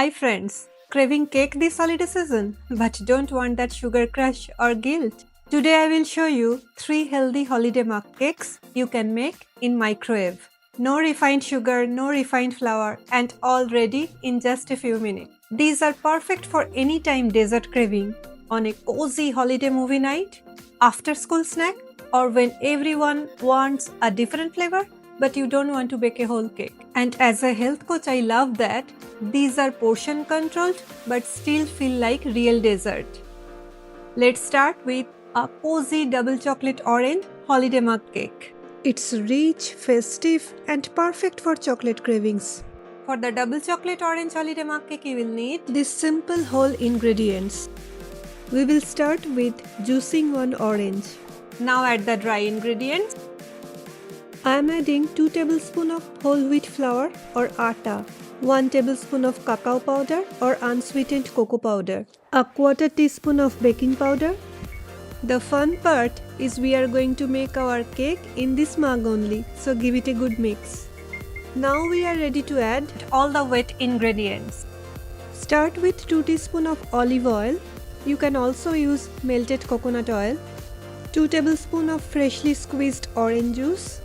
Hi friends, craving cake this holiday season but don't want that sugar crush or guilt? Today I will show you 3 healthy holiday mug cakes you can make in microwave. No refined sugar, no refined flour and all ready in just a few minutes. These are perfect for anytime dessert craving, on a cozy holiday movie night, after school snack or when everyone wants a different flavor but you don't want to bake a whole cake. And as a health coach, I love that these are portion controlled but still feel like real dessert. Let's start with a cozy double chocolate orange holiday mug cake. It's rich, festive and perfect for chocolate cravings. For the double chocolate orange holiday mug cake, you will need these simple whole ingredients. We will start with juicing one orange. Now add the dry ingredients. I am adding 2 tablespoons of whole wheat flour or atta, 1 tablespoon of cacao powder or unsweetened cocoa powder, a quarter teaspoon of baking powder. The fun part is we are going to make our cake in this mug only, so give it a good mix. Now we are ready to add all the wet ingredients. Start with 2 teaspoons of olive oil. You can also use melted coconut oil, 2 tablespoons of freshly squeezed orange juice,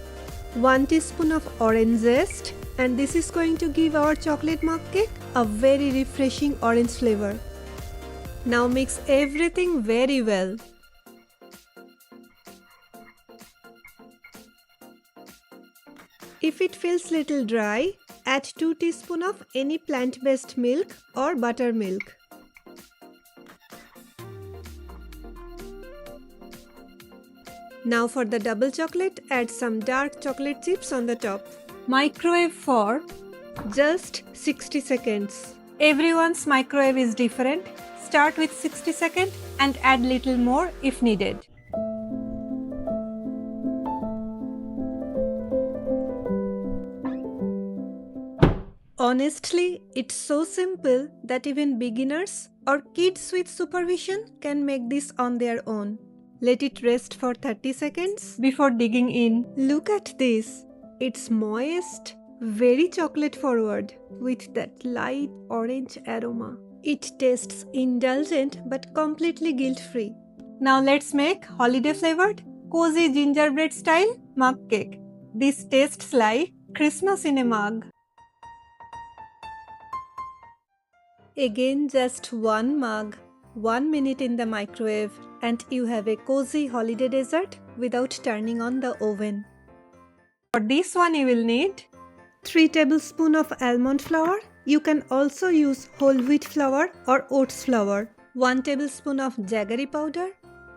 1 teaspoon of orange zest, and this is going to give our chocolate mug cake a very refreshing orange flavor. Now mix everything very well. If it feels little dry, add 2 teaspoons of any plant-based milk or buttermilk. Now for the double chocolate, add some dark chocolate chips on the top. Microwave for just 60 seconds. Everyone's microwave is different. Start with 60 seconds and add little more if needed. Honestly, it's so simple that even beginners or kids with supervision can make this on their own. Let it rest for 30 seconds before digging in. Look at this. It's moist, very chocolate forward with that light orange aroma. It tastes indulgent but completely guilt-free. Now let's make holiday flavored, cozy gingerbread style mug cake. This tastes like Christmas in a mug. Again, just one mug, 1 minute in the microwave, and you have a cozy holiday dessert without turning on the oven. For this one, you will need 3 tablespoons of almond flour. You can also use whole wheat flour or oats flour. 1 tablespoon of jaggery powder,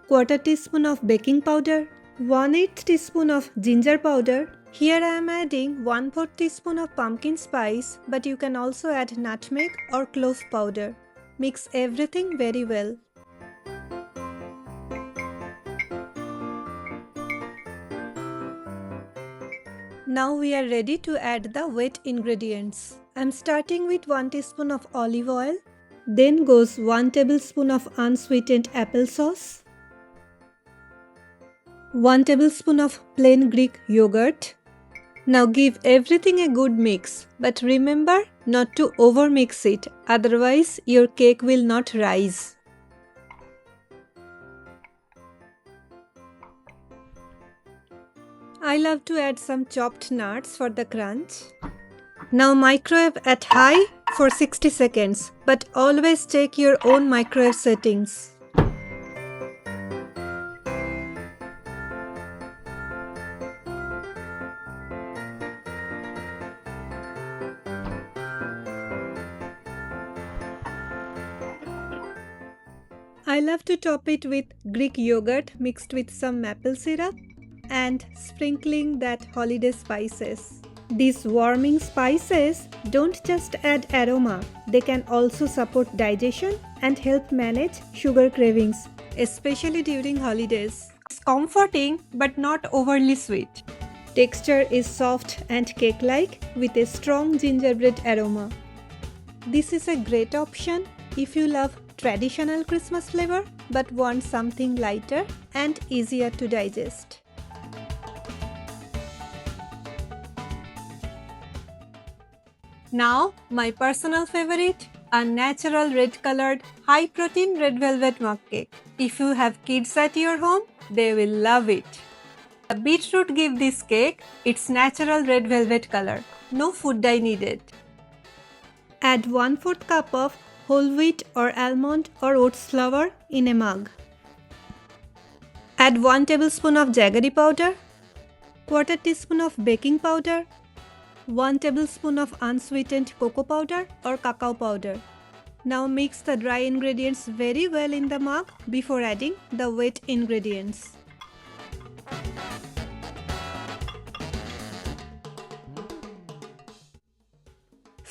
quarter teaspoon of baking powder, 1/8 teaspoon of ginger powder. Here I am adding 1/4 teaspoon of pumpkin spice, but you can also add nutmeg or clove powder. Mix everything very well. Now we are ready to add the wet ingredients. I am starting with 1 teaspoon of olive oil. Then goes 1 tablespoon of unsweetened applesauce, 1 tablespoon of plain Greek yogurt. Now give everything a good mix, but remember not to overmix it, otherwise your cake will not rise. I love to add some chopped nuts for the crunch. Now microwave at high for 60 seconds, but always check your own microwave settings. I love to top it with Greek yogurt mixed with some maple syrup and sprinkling that holiday spices. These warming spices don't just add aroma, they can also support digestion and help manage sugar cravings, especially during holidays. It's comforting but not overly sweet. Texture is soft and cake-like with a strong gingerbread aroma. This is a great option if you love traditional Christmas flavor but want something lighter and easier to digest. Now, my personal favorite, a natural red colored, high protein red velvet mug cake. If you have kids at your home, they will love it. The beetroot gives this cake its natural red velvet color. No food dye needed. Add 1/4 cup of whole wheat or almond or oats flour in a mug. Add 1 tablespoon of jaggery powder, 1/4 teaspoon of baking powder, 1 tablespoon of unsweetened cocoa powder or cacao powder. Now mix the dry ingredients very well in the mug before adding the wet ingredients.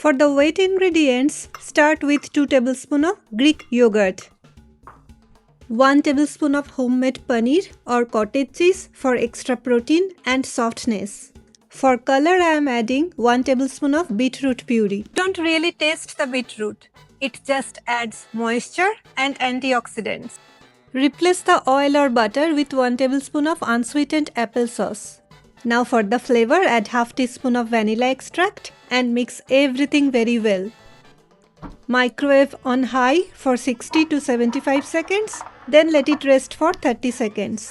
For the wet ingredients, start with 2 tablespoons of Greek yogurt, 1 tablespoon of homemade paneer or cottage cheese for extra protein and softness. For color, I am adding 1 tablespoon of beetroot puree. Don't really taste the beetroot. It just adds moisture and antioxidants. Replace the oil or butter with 1 tablespoon of unsweetened applesauce. Now for the flavor, add ½ teaspoon of vanilla extract and mix everything very well. Microwave on high for 60 to 75 seconds, then let it rest for 30 seconds.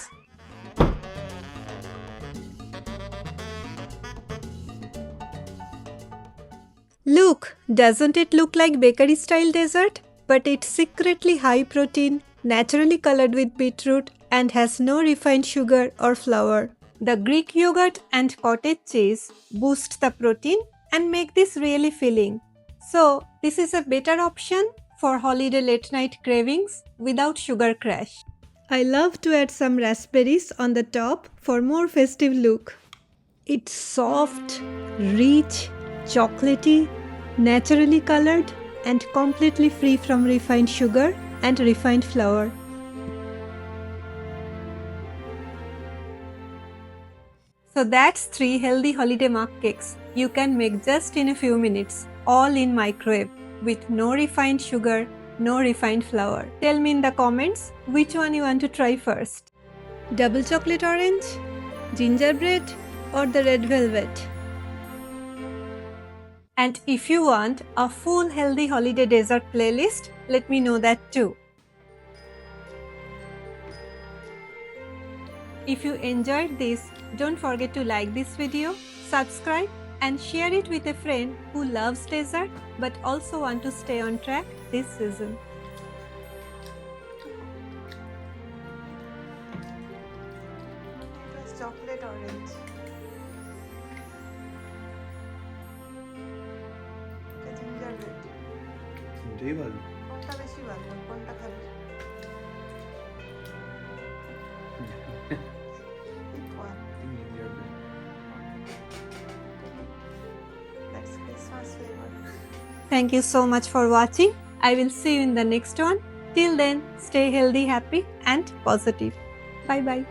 Look, doesn't it look like bakery style dessert? But it's secretly high protein, naturally colored with beetroot and has no refined sugar or flour. The Greek yogurt and cottage cheese boost the protein and make this really filling. So this is a better option for holiday late night cravings without sugar crash. I love to add some raspberries on the top for more festive look. It's soft, rich, chocolatey, naturally colored and completely free from refined sugar and refined flour. So that's 3 healthy holiday mug cakes you can make just in a few minutes, all in microwave, with no refined sugar, no refined flour. Tell me in the comments which one you want to try first. Double chocolate orange, gingerbread or the red velvet. And if you want a full healthy holiday dessert playlist, let me know that too. If you enjoyed this, don't forget to like this video, subscribe and share it with a friend who loves dessert but also want to stay on track this season. It was chocolate orange. Gingerbread. তিনটেই ভালো। কোনটা বেশি ভালো? কোনটা খাবে? Thank you so much for watching. I will see you in the next one. Till then, stay healthy, happy and positive. Bye bye.